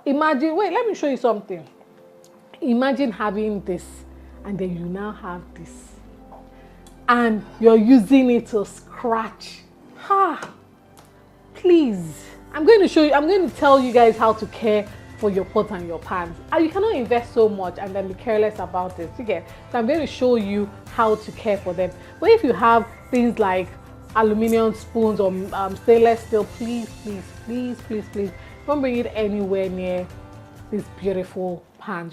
Imagine, wait, let me show you something. Imagine having this and then you now have this and you're using it to scratch. Please, I'm going to tell you guys how to care for your pot and your pans. And you cannot invest so much and then be careless about it. You get? So I'm going to show you how to care for them. But if you have things like aluminum spoons or stainless steel, please don't bring it anywhere near this beautiful pan.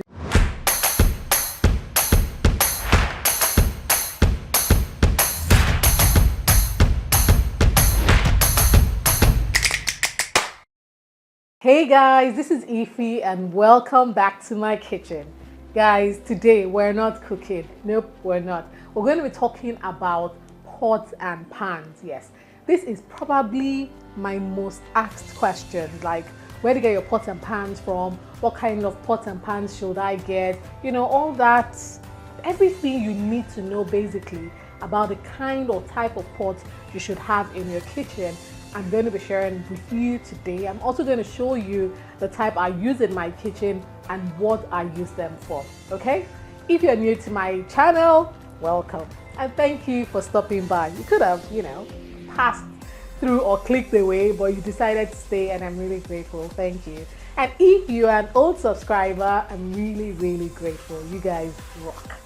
Hey guys, this is Ify and welcome back to my kitchen. Guys, today we're not cooking. Nope, we're not. We're going to be talking about pots and pans. Yes, this is probably my most asked question. Like, where to get your pots and pans from? What kind of pots and pans should I get? You know, all that, everything you need to know basically about the kind or type of pots you should have in your kitchen. I'm going to be sharing with you today. I'm also going to show you the type I use in my kitchen and what I use them for, okay? If you're new to my channel, welcome. And thank you for stopping by. You could have, passed through or clicked away, but you decided to stay and I'm really grateful. Thank you. And if you are an old subscriber, I'm really grateful. You guys rock.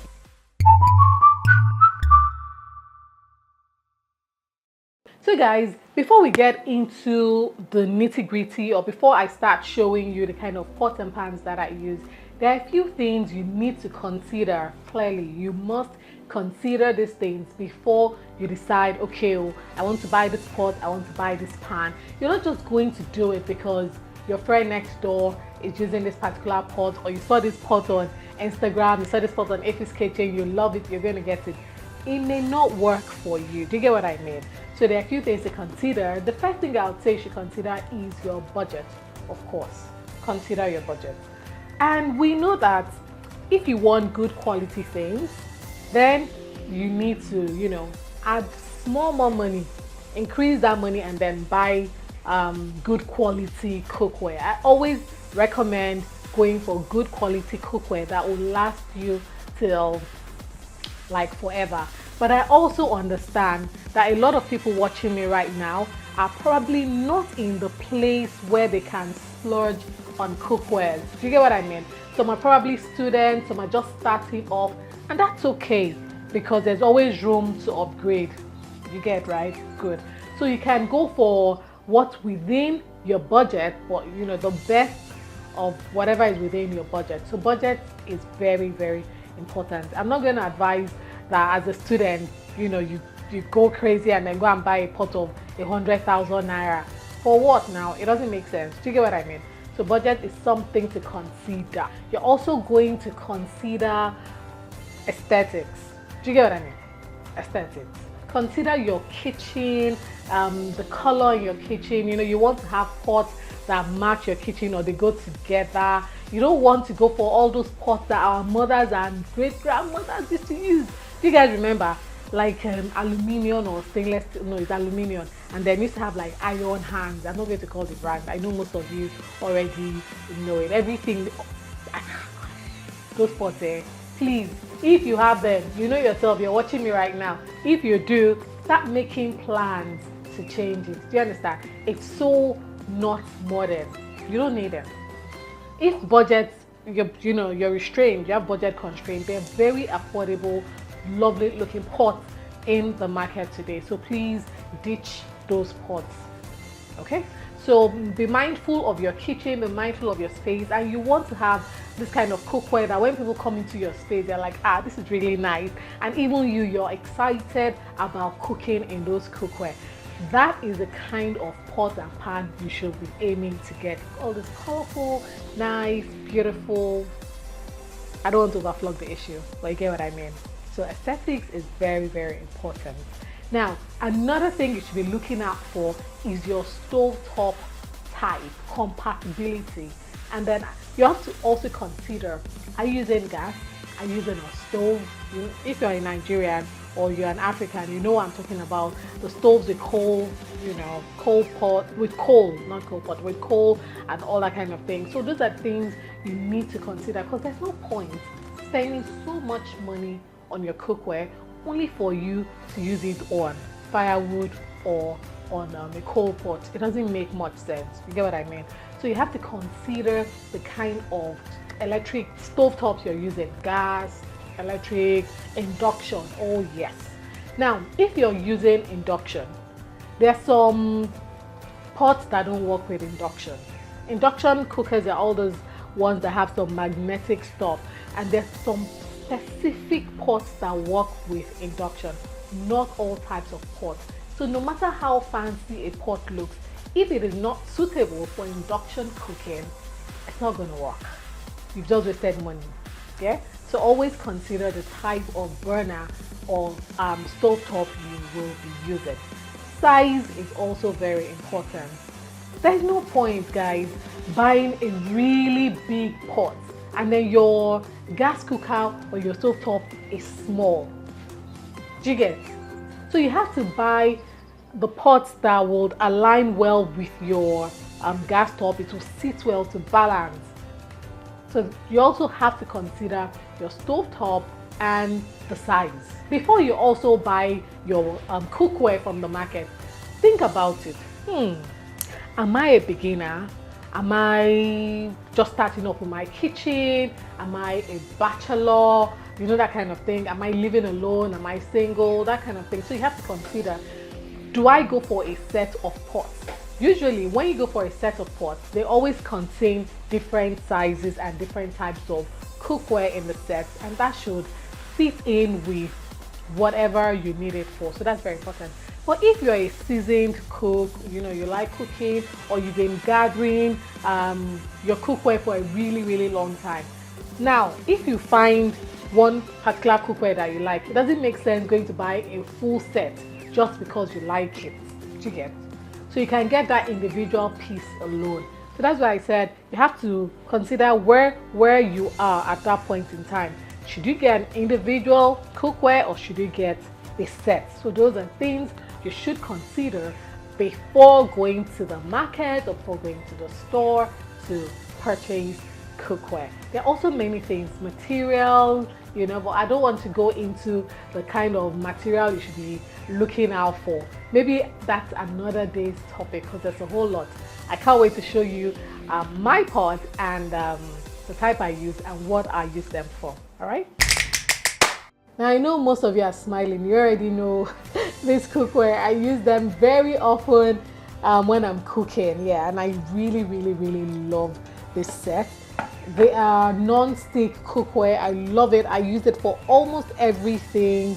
So guys, before we get into the nitty-gritty or before I start showing you the kind of pots and pans that I use, there are a few things you need to consider. Clearly, you must consider these things before you decide, okay, I want to buy this pot, I want to buy this pan. You're not just going to do it because your friend next door is using this particular pot, or you saw this pot on Instagram, you saw this pot on Ify's Kitchen, you love it, you're going to get it. It may not work for you. Do you get what I mean? So there are a few things to consider. The first thing I would say you should consider is your budget. Of course, consider your budget. And we know that if you want good quality things, then you need to, add more money, increase that money, and then buy good quality cookware. I always recommend going for good quality cookware that will last you till like forever. But I also understand that a lot of people watching me right now are probably not in the place where they can splurge on cookware. Do you get what I mean? Some are probably students, some are just starting off, and that's okay because there's always room to upgrade. You get right? Good. So you can go for what's within your budget, but the best of whatever is within your budget. So budget is very important. I'm not going to advise that as a student, you go crazy and then go and buy a pot of 100,000 naira. For what now? It doesn't make sense. Do you get what I mean? So budget is something to consider. You're also going to consider aesthetics. Do you get what I mean? Aesthetics. Consider your kitchen, the color in your kitchen. You want to have pots that match your kitchen or they go together. You don't want to go for all those pots that our mothers and great grandmothers used to use. Do you guys remember, like aluminium or stainless steel? No, it's aluminium, and then used to have like iron hands. I'm not going to call the brand. I know most of you already know it. Everything, those pots there. Please, if you have them, you know yourself. You're watching me right now. If you do, start making plans to change it. Do you understand? It's so not modern. You don't need them. If budgets, you're restrained, you have budget constraints, they're very affordable, lovely looking pots in the market today. So please ditch those pots. Okay, so be mindful of your kitchen, be mindful of your space, and you want to have this kind of cookware that when people come into your space, they're like, this is really nice, and even you're excited about cooking in those cookware. That is the kind of pot and pan you should be aiming to get. All this colorful, nice, beautiful. I don't want to overflog the issue, but you get what I mean. So aesthetics is very important. Now, another thing you should be looking out for is your stovetop type, compatibility. And then you have to also consider, are you using gas? Are you using a stove? If you're in Nigeria, or you're an African, you know what I'm talking about. The stoves with coal, coal pot, with coal, not coal pot, with coal and all that kind of thing. So those are things you need to consider, because there's no point spending so much money on your cookware only for you to use it on firewood or on a coal pot. It doesn't make much sense. You get what I mean? So you have to consider the kind of electric stovetops you're using: gas, electric, induction. Oh yes. Now, if you're using induction, there are some pots that don't work with induction. Induction cookers are all those ones that have some magnetic stuff, and there's some specific pots that work with induction. Not all types of pots. So no matter how fancy a pot looks, if it is not suitable for induction cooking, it's not going to work. You've just wasted money. Yeah. So always consider the type of burner or stovetop you will be using. Size is also very important. There's no point, guys, buying a really big pot and then your gas cooker or your stovetop is small. Do you get? So you have to buy the pots that would align well with your gas top. It will sit well to balance. So you also have to consider your stovetop and the size. Before you also buy your cookware from the market, think about it. Am I a beginner? Am I just starting up in my kitchen? Am I a bachelor? You know, that kind of thing. Am I living alone? Am I single? That kind of thing. So you have to consider, do I go for a set of pots? Usually when you go for a set of pots, they always contain different sizes and different types of cookware in the sets, and that should fit in with whatever you need it for. So that's very important. But if you're a seasoned cook, you like cooking, or you've been gathering your cookware for a really, really long time. Now, if you find one particular cookware that you like, it doesn't make sense going to buy a full set just because you like it. Do you get? So you can get that individual piece alone. So that's why I said you have to consider where you are at that point in time. Should you get an individual cookware or should you get a set? So those are things you should consider before going to the market or before going to the store to purchase cookware. There are also many things, materials, but I don't want to go into the kind of material you should be looking out for. Maybe that's another day's topic, because there's a whole lot. I can't wait to show you my pot and the type I use and what I use them for. All right. Now I know most of you are smiling. You already know this cookware. I use them very often when I'm cooking. Yeah, and I really, really, really love this set. They are non-stick cookware. I love it. I use it for almost everything.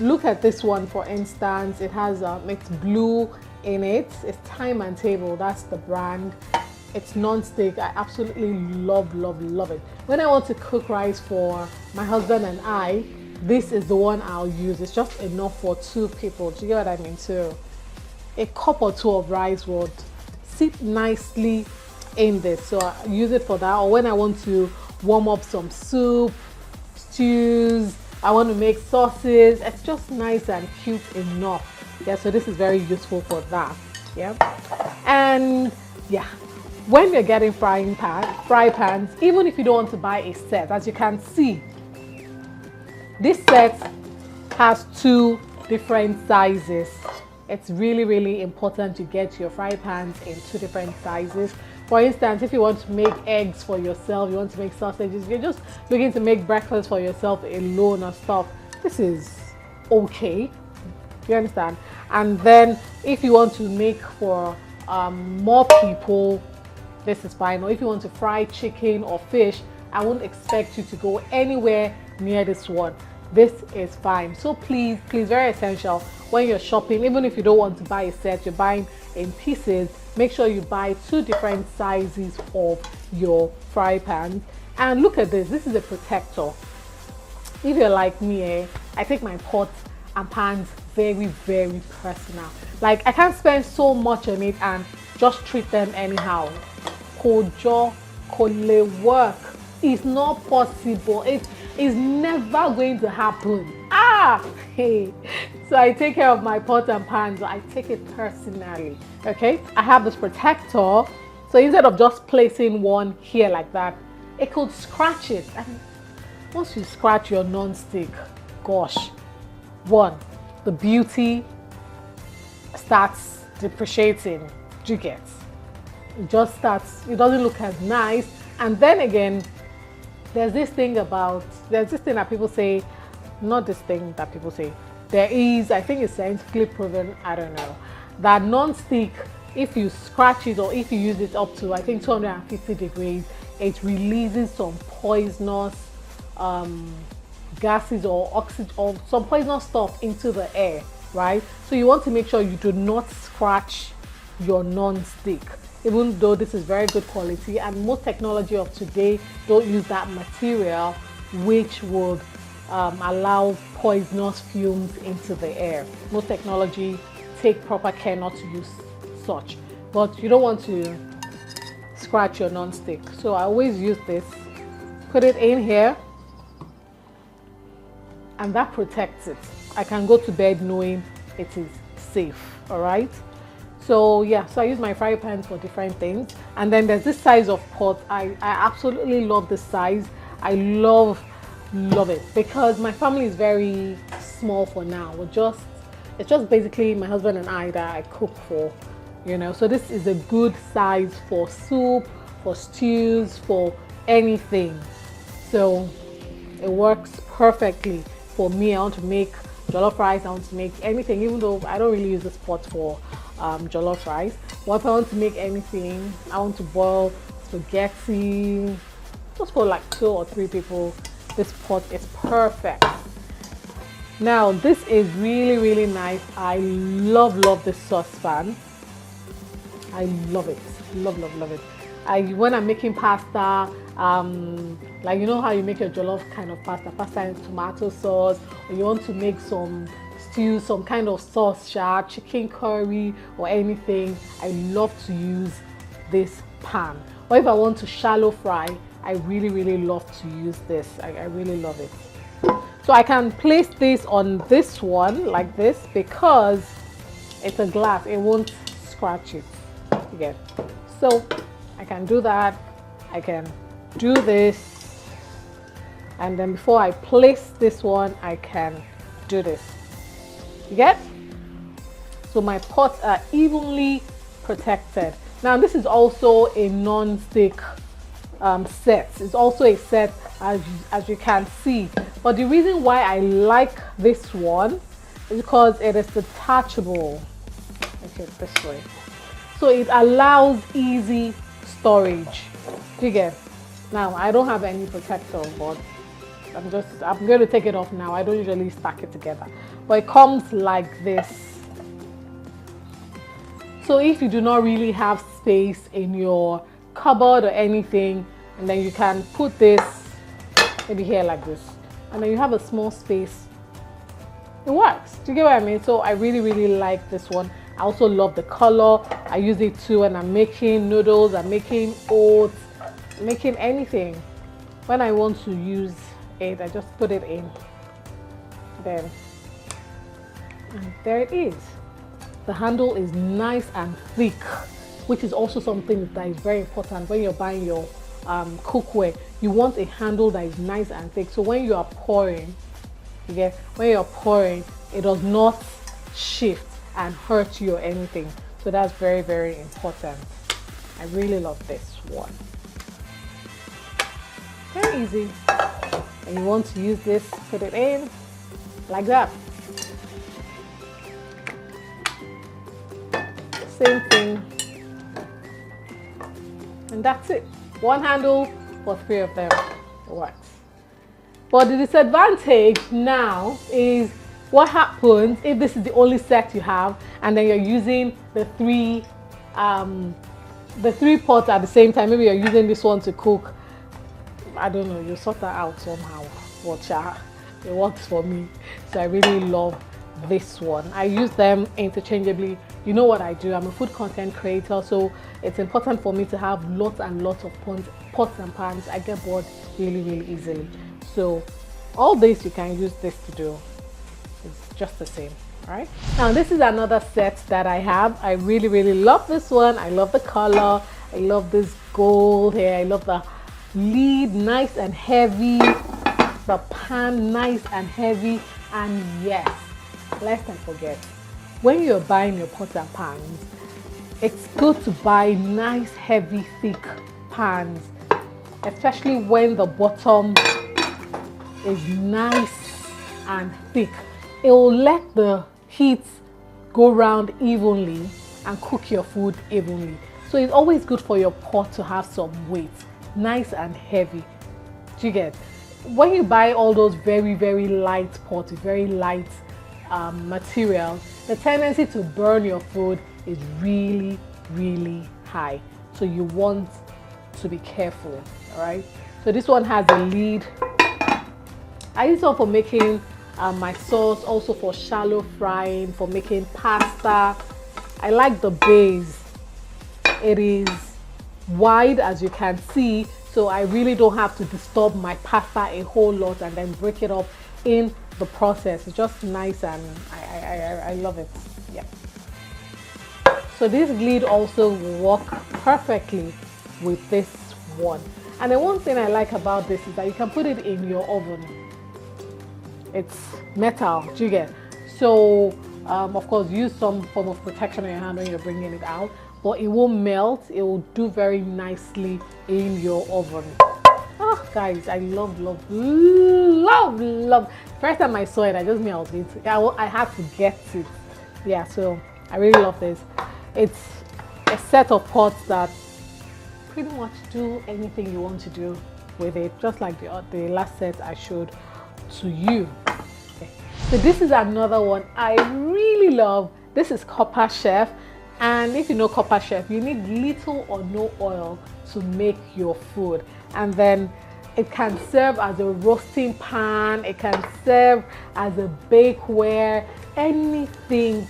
Look at this one, for instance. It has it's blue in it. It's Time and Table. That's the brand. It's non-stick. I absolutely love, love, love it. When I want to cook rice for my husband and I, this is the one I'll use. It's just enough for 2 people. Do you get what I mean? So a cup or 2 of rice would sit nicely in this. So I use it for that. Or when I want to warm up some soup, stews, I want to make sauces. It's just nice and cute enough. Yeah, so this is very useful for that. Yeah. And yeah, when you're getting fry pans, even if you don't want to buy a set, as you can see, this set has 2 different sizes. It's really, really important to get your fry pans in 2 different sizes. For instance, if you want to make eggs for yourself, you want to make sausages, you're just looking to make breakfast for yourself alone or stuff, this is okay. You understand? And then if you want to make for more people, this is fine. Or if you want to fry chicken or fish, I won't expect you to go anywhere near this one. This is fine. So please, very essential when you're shopping, even if you don't want to buy a set, you're buying in pieces, make sure you buy 2 different sizes of your fry pans. And look at this. This is a protector. If you're like me, I take my pots and pans very, very personal. Like, I can't spend so much on it and just treat them anyhow. Kojo, kole work. It's not possible. It is never going to happen. Hey. So I take care of my pots and pans. I take it personally. Okay, I have this protector. So instead of just placing one here like that, it could scratch it. And once you scratch your non-stick, gosh, the beauty starts depreciating. Do you get? It just starts, it doesn't look as nice. And then again, there's this thing that people say, not this thing that people say. There is, I think it's scientifically proven, I don't know, that non-stick, if you scratch it or if you use it up to, I think, 250 degrees, it releases some poisonous gases or oxygen or some poisonous stuff into the air, right? So you want to make sure you do not scratch your non-stick, even though this is very good quality, and most technology of today don't use that material, which would allow poisonous fumes into the air. Most technology take proper care not to use such, but you don't want to scratch your non-stick. So I always use this, put it in here, and that protects it. I can go to bed knowing it is safe. All right. So yeah, so I use my fry pan for different things. And then there's this size of pot. I absolutely love this size. I love it because my family is very small for now. It's just basically my husband and I that I cook for, you know. So this is a good size for soup, for stews, for anything. So it works perfectly for me. I want to make jollof rice, I want to make anything, even though I don't really use this pot for jollof rice. But if I want to make anything, I want to boil spaghetti, just for like 2 or 3 people, this pot is perfect. Now this is really nice. I love this saucepan. I love it, love it. When I'm making pasta, like, you know how you make your jollof kind of pasta and tomato sauce, or you want to make some stew, some kind of sauce, chicken curry or anything, I love to use this pan. Or if I want to shallow fry, I really love to use this. I really love it. So I can place this on this one like this because it's a glass, it won't scratch it again. So I can do that. I can do this, and then before I place this one, I can do this. You get? So my pots are evenly protected. Now this is also a non-stick set. It's also a set, as you can see. But the reason why I like this one is because it is detachable. Okay, this way. So it allows easy storage. Do you get? Now I don't have any protector, but I'm going to take it off now. I don't usually stack it together, but it comes like this. So if you do not really have space in your cupboard or anything, and then you can put this maybe here like this, and then you have a small space, it works. Do you get what I mean? So I really like this one. I also love the color. I use it too when I'm making noodles, I'm making oats, making anything. When I want to use it, I just put it in, then, and there it is. The handle is nice and thick, which is also something that is very important when you're buying your cookware. You want a handle that is nice and thick, so when you are pouring, when you're pouring, it does not shift and hurt you or anything. So that's very important. I really love this one. Very easy. And you want to use this, put it in like that. Same thing. And that's it. One handle for 3 of them. It works. But the disadvantage now is what happens if this is the only set you have, and then you're using the three pots at the same time. Maybe you're using this one to cook. I don't know, you sort that out somehow. But it works for me. So I really love this one. I use them interchangeably. You know what I do, I'm a food content creator, so it's important for me to have lots and lots of pots and pans. I get bored really easily. So all this you can use this to do. just the same. All right, now this is another set that I have. I really love this one. I love the color. I love this gold here. I love the lid, nice and heavy. The pan, nice and heavy. And yes, lest I forget, when you're buying your pots and pans, it's good to buy nice, heavy, thick pans, especially when the bottom is nice and thick. It will let the heat go round evenly and cook your food evenly. So it's always good for your pot to have some weight, nice and heavy. Do you get? When you buy all those very light pots, very light material, the tendency to burn your food is really high. So you want to be careful. All right. So this one has a lid. I use it for making my sauce, also for shallow frying, for making pasta. I like the base. It is wide, as you can see, so I really don't have to disturb my pasta a whole lot and then break it up in the process. It's just nice and I love it. Yeah. So this lid also will work perfectly with this one. And the one thing I like about this is that you can put it in your oven. It's metal, do you get? So of course use some form of protection on your hand when you're bringing it out, but it won't melt. It will do very nicely in your oven. Oh guys, I love. First time I saw it, I just melted. I had to get it. Yeah, so I really love this. It's a set of pots that pretty much do anything you want to do with it, just like the last set I showed to you. Okay. So this is another one I really love. This is Copper Chef, and if you know Copper Chef, you need little or no oil to make your food, and then it can serve as a roasting pan, it can serve as a bakeware, anything.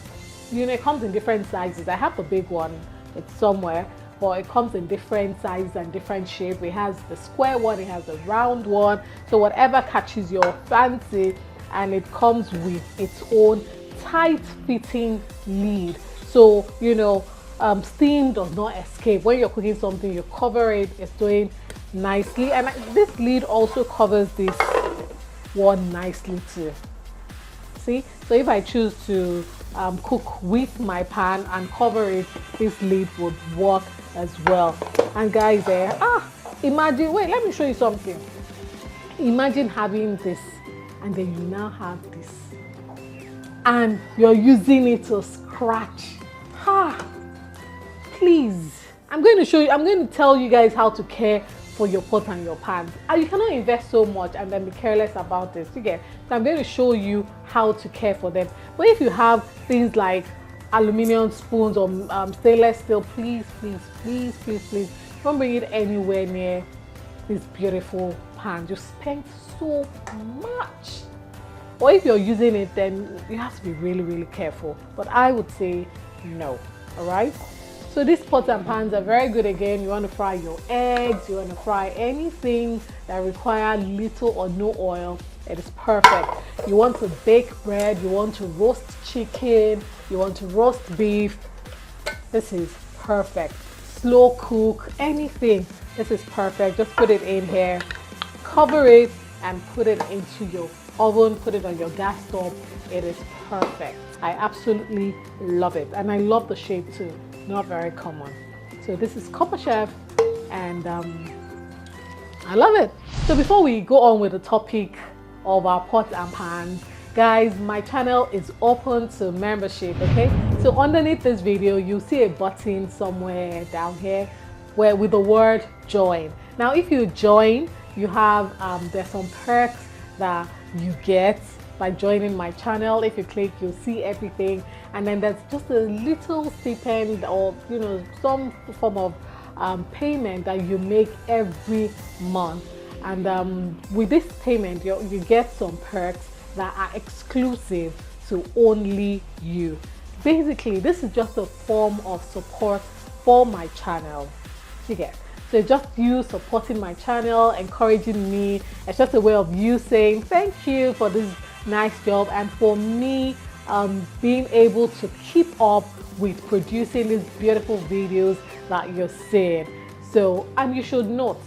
You know, it comes in different sizes. I have the big one, it's somewhere, but it comes in different sizes and different shape. It has the square one, it has the round one, so whatever catches your fancy, and it comes with its own tight fitting lid, so you know steam does not escape. When you're cooking something, you cover it, it's doing nicely. And this lid also covers this one nicely too. See, so if I choose to cook with my pan and cover it, this lid would work as well. And guys, imagine, wait, let me show you something. Imagine having this and then you now have this and you're using it to scratch. Please, I'm going to tell you guys how to care for your pot and your pan. You cannot invest so much and then be careless about this. You get? So I'm going to show you how to care for them. But if you have things like aluminum spoons or stainless steel, please don't bring it anywhere near this beautiful pan. You spent so much. Or if you're using it, then you have to be really careful. But I would say no. All right. So these pots and pans are very good. Again, you want to fry your eggs, you want to fry anything that require little or no oil. It is perfect. You want to bake bread, you want to roast chicken, you want to roast beef. This is perfect. Slow cook, anything. This is perfect. Just put it in here, cover it, and put it into your oven, put it on your gas stove. It is perfect. I absolutely love it. And I love the shape too. Not very common. So this is Copper Chef, and I love it. So before we go on with the topic of our pots and pans, guys, my channel is open to membership. Okay, so underneath this video you'll see a button somewhere down here where with the word join. Now if you join, you have there's some perks that you get by joining my channel. If you click, you'll see everything, and then there's just a little stipend or some form of payment that you make every month. And with this payment, you get some perks that are exclusive to only you. Basically, this is just a form of support for my channel. You get? So just you supporting my channel, encouraging me. It's just a way of you saying thank you for this nice job, and for me being able to keep up with producing these beautiful videos that you're seeing. So, and you should note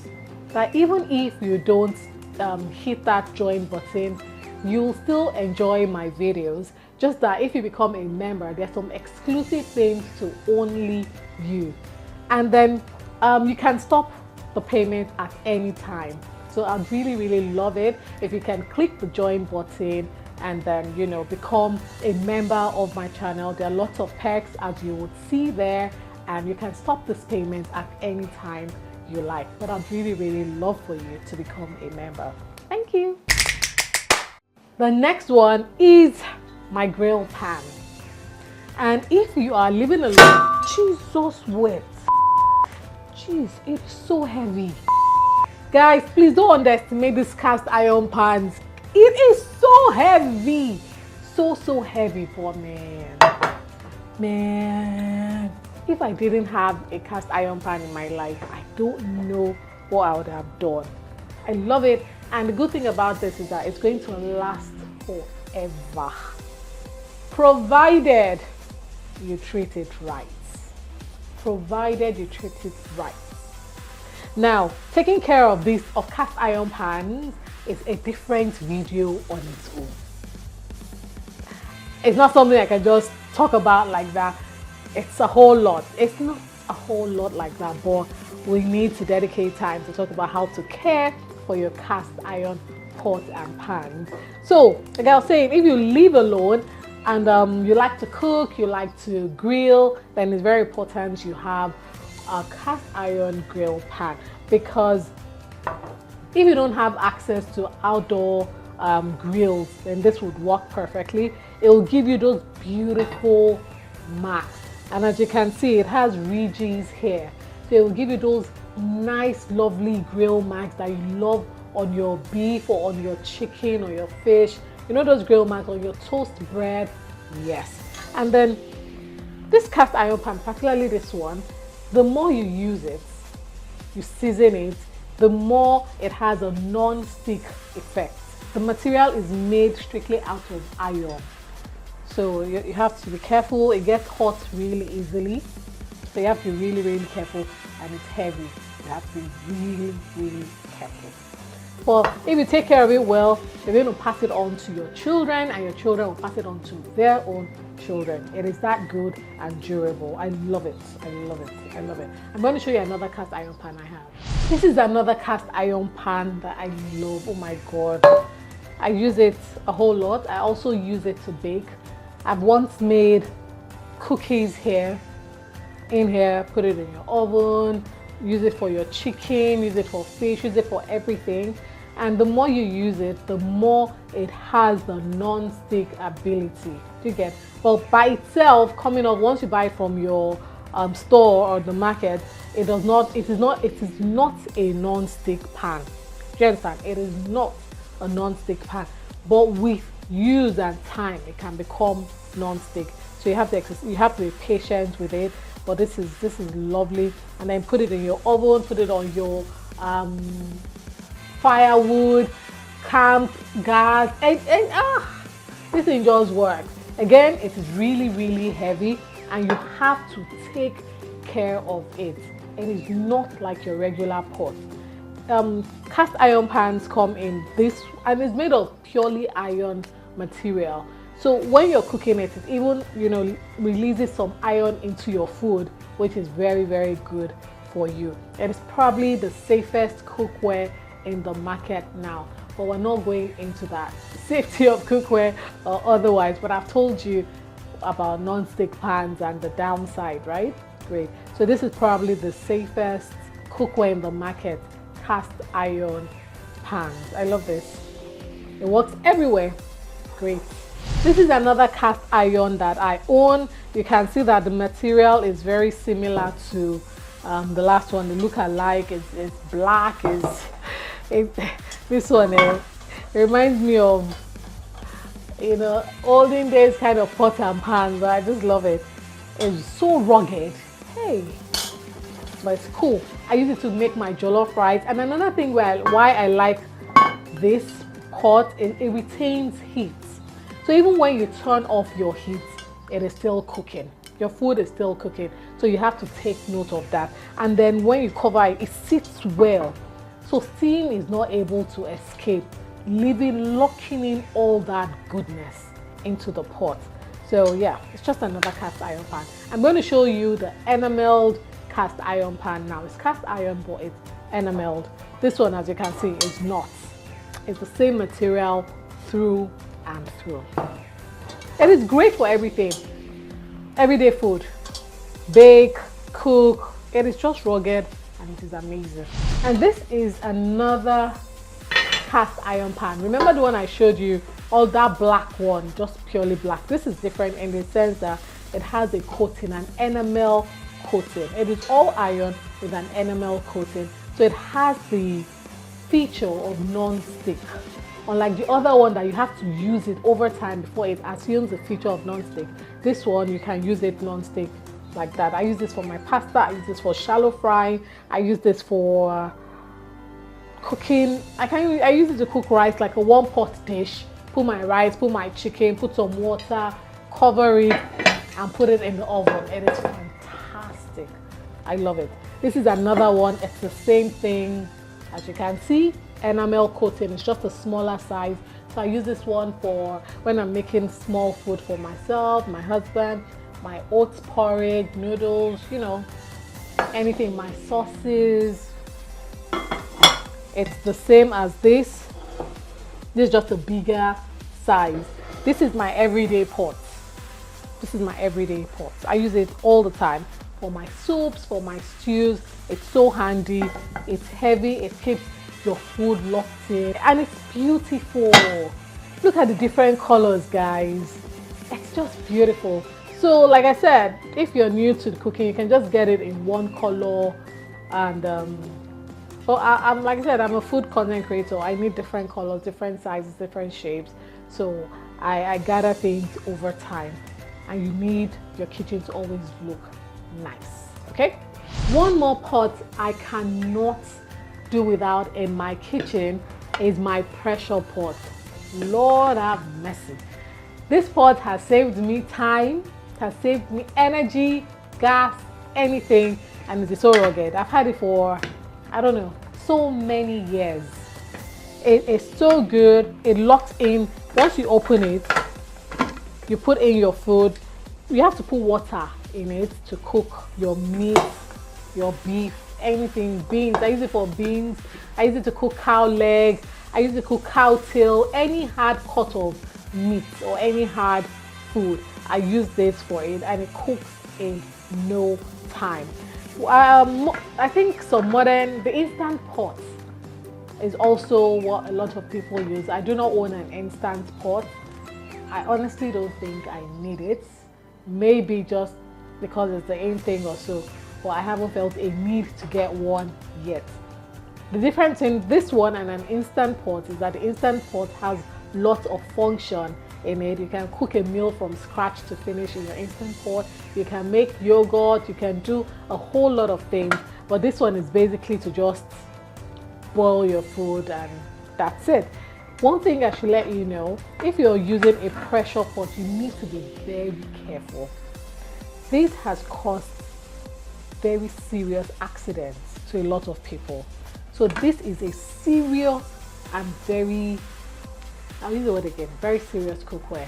that even if you don't hit that join button, you'll still enjoy my videos. Just that if you become a member, there's some exclusive things to only you. And then you can stop the payment at any time. So I'd really love it if you can click the join button and then, you know, become a member of my channel. There are lots of perks, as you would see there, and you can stop this payment at any time you like. But I'd really love for you to become a member. Thank you. The next one is my grill pan. And if you are living alone, Jesus wet. Jeez, it's so heavy. Guys, please don't underestimate these cast iron pans. It is so heavy. So heavy for man. If I didn't have a cast iron pan in my life, I don't know what I would have done. I love it. And the good thing about this is that it's going to last forever, provided you treat it right. Provided you treat it right. Now, taking care of cast iron pans is a different video on its own. It's not something I can just talk about like that. It's a whole lot. It's not a whole lot like that, but we need to dedicate time to talk about how to care for your cast iron pot and pan. So, like I was saying, if you live alone and you like to cook, you like to grill, then it's very important you have a cast iron grill pan, because if you don't have access to outdoor grills, then this would work perfectly. It will give you those beautiful marks, and as you can see, it has ridges here, so it will give you those nice lovely grill marks that you love on your beef or on your chicken or your fish. You know those grill marks on your toast bread? Yes. And then this cast iron pan, particularly this one, the more you use it, you season it, the more it has a non-stick effect. The material is made strictly out of iron, so you have to be careful. It gets hot really easily, so you have to be really careful, and it's heavy. You have to be really careful. But if you take care of it well, you're going to pass it on to your children, and your children will pass it on to their own children. It is that good and durable. I love it. I love it. I'm going to show you another cast iron pan I have. This is another cast iron pan that I love. Oh my god. I use it a whole lot. I also use it to bake. I've once made cookies here, in here, put it in your oven, use it for your chicken, use it for fish, use it for everything. And the more you use it, the more it has the non-stick ability. Do you get? But by itself, coming off, once you buy it from your store or the market, it is not a non-stick pan. Do you understand? It is not a non-stick pan. But with use and time, it can become non-stick. So you have to be patient with it. But this is lovely. And then put it in your oven, put it on your firewood, camp, gas, and this thing just works. Again, it is really heavy, and you have to take care of it. It is not like your regular pot. Cast iron pans come in this, and it's made of purely iron material. So when you're cooking it, it even, you know, releases some iron into your food, which is very good for you. It is probably the safest cookware in the market now, but we're not going into that safety of cookware or otherwise. But I've told you about non-stick pans and the downside, right? Great. So this is probably the safest cookware in the market, cast iron pans. I love this. It works everywhere. Great. This is another cast iron that I own. You can see that the material is very similar to the last one. They look alike. It's black. This one it reminds me of, you know, olden days kind of pot and pan, but I just love it. It's so rugged. Hey, but it's cool. I use it to make my jollof rice. And another thing why I like this pot is it retains heat. So even when you turn off your heat, it is still cooking. Your food is still cooking. So you have to take note of that. And then when you cover it, it sits well. So steam is not able to escape, locking in all that goodness into the pot. So yeah, it's just another cast iron pan. I'm going to show you the enameled cast iron pan now. It's cast iron, but it's enameled. This one, as you can see, is not. It's the same material through and through. It is great for everything. Everyday food. Bake, cook. It is just rugged and it is amazing. And this is another cast iron pan. Remember the one I showed you? All that black one, just purely black. This is different in the sense that it has a coating, an enamel coating. It is all iron with an enamel coating. So it has the feature of non-stick. Unlike the other one that you have to use it over time before it assumes the feature of non-stick. This one, you can use it non-stick like that. I use this for my pasta. I use this for shallow frying. I use this for cooking. I use it to cook rice, like a one-pot dish. Put my rice, put my chicken, put some water, cover it, and put it in the oven. It is fantastic. I love it. This is another one. It's the same thing. As you can see, enamel coating. It's just a smaller size. So I use this one for when I'm making small food for myself, my husband, my oats porridge, noodles, you know, anything, my sauces. It's the same as this. This is just a bigger size. This is my everyday pot. This is my everyday pot. I use it all the time for my soups, for my stews. It's so handy. It's heavy. It keeps your food locked in, and it's beautiful. Look at the different colors, guys. It's just beautiful. So like I said, if you're new to the cooking, you can just get it in one color. And I'm like I said, I'm a food content creator. I need different colors, different sizes, different shapes. So I gather things over time, and you need your kitchen to always look nice. Okay, one more pot I cannot do without in my kitchen is my pressure pot. Lord have mercy. This pot has saved me time, has saved me energy, gas, anything, and it is so rugged. I've had it for, I don't know, so many years. It is so good. It locks in. Once you open it, you put in your food. You have to put water in it to cook your meat, your beef, anything, beans. I use it for beans. I use it to cook cow leg. I use it to cook cow tail. Any hard cut of meat or any hard food, I use this for it, and it cooks in no time. I think the instant pot is also what a lot of people use. I do not own an instant pot. I honestly don't think I need it. Maybe just because it's the in thing or so, but I haven't felt a need to get one yet. The difference in this one and an instant pot is that the instant pot has lots of function in it. You can cook a meal from scratch to finish in your instant pot. You can make yogurt. You can do a whole lot of things, but this one is basically to just boil your food, and that's it. One thing I should let you know, if you're using a pressure pot, you need to be very careful. This has caused very serious accidents to a lot of people. So this is a serious and very, I'll use the word again, very serious cookware.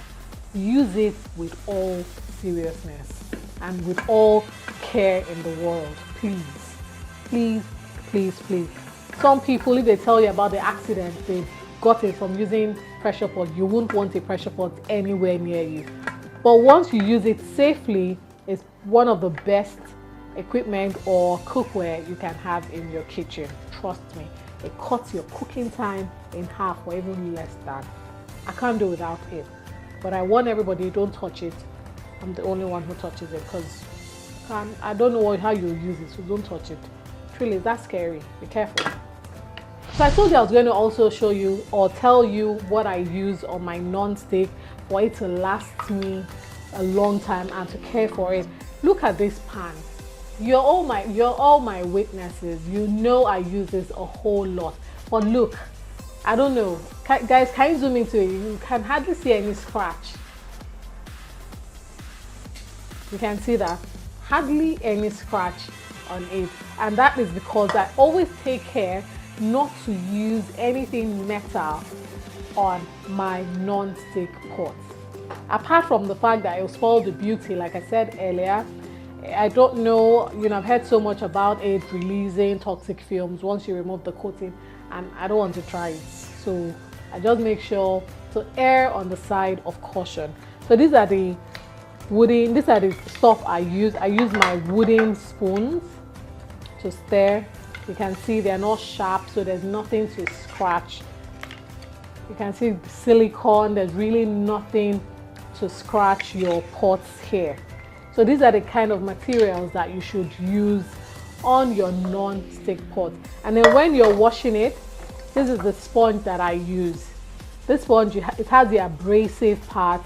Use it with all seriousness and with all care in the world. Please, please, please, please. Some people, if they tell you about the accident they've gotten from using pressure pot, you won't want a pressure pot anywhere near you. But once you use it safely, it's one of the best equipment or cookware you can have in your kitchen. Trust me, it cuts your cooking time in half or even less than. I can't do without it, but I warn everybody, don't touch it. I'm the only one who touches it because I don't know how you use it, so don't touch it. Truly, that's scary. Be careful. So I told you I was going to also show you or tell you what I use on my non-stick for it to last me a long time and to care for it. Look at this pan. You're all my witnesses. You know I use this a whole lot. But look, I don't know. Guys, can you zoom into it? You can hardly see any scratch. You can see that. Hardly any scratch on it. And that is because I always take care not to use anything metal on my non-stick pot. Apart from the fact that it will spoil the beauty, like I said earlier, I don't know, I've heard so much about it releasing toxic fumes once you remove the coating, and I don't want to try it. So I just make sure to err on the side of caution. So these are the stuff I use. I use my wooden spoons to stir. You can see they're not sharp, so there's nothing to scratch. You can see the silicone, there's really nothing to scratch your pots here. So these are the kind of materials that you should use on your non-stick pot. And then when you're washing it, this is the sponge that I use. This sponge, it has the abrasive part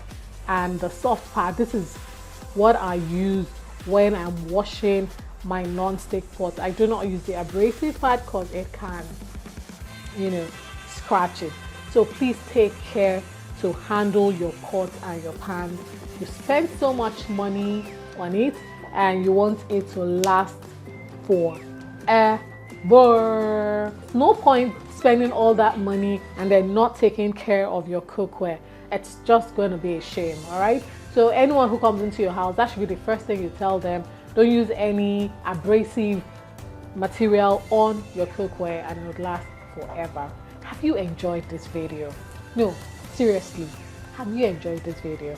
and the soft part. This is what I use when I'm washing my non-stick pot. I do not use the abrasive part because it can, scratch it. So please take care to handle your pots and your pans. You spend so much money on it and you want it to last forever. No point spending all that money and then not taking care of your cookware. It's just going to be a shame, all right? So anyone who comes into your house, that should be the first thing you tell them. Don't use any abrasive material on your cookware and it will last forever. Have you enjoyed this video? No, seriously, have you enjoyed this video?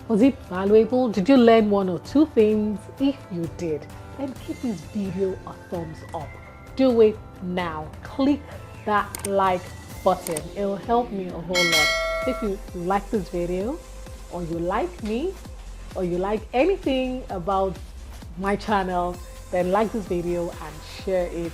Was it valuable? Did you learn one or two things? If you did, then give this video a thumbs up. Do it now. Click that like button. It will help me a whole lot. If you like this video, or you like me, or you like anything about my channel, then like this video and share it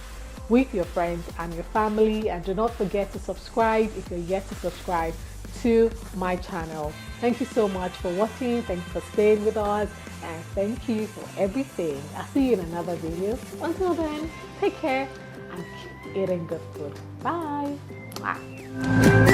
with your friends and your family. And do not forget to subscribe if you're yet to subscribe to my channel. Thank you so much for watching. Thank you for staying with us, and thank you for everything. I'll see you in another video. Until then, take care and keep eating good food. Bye. Mwah.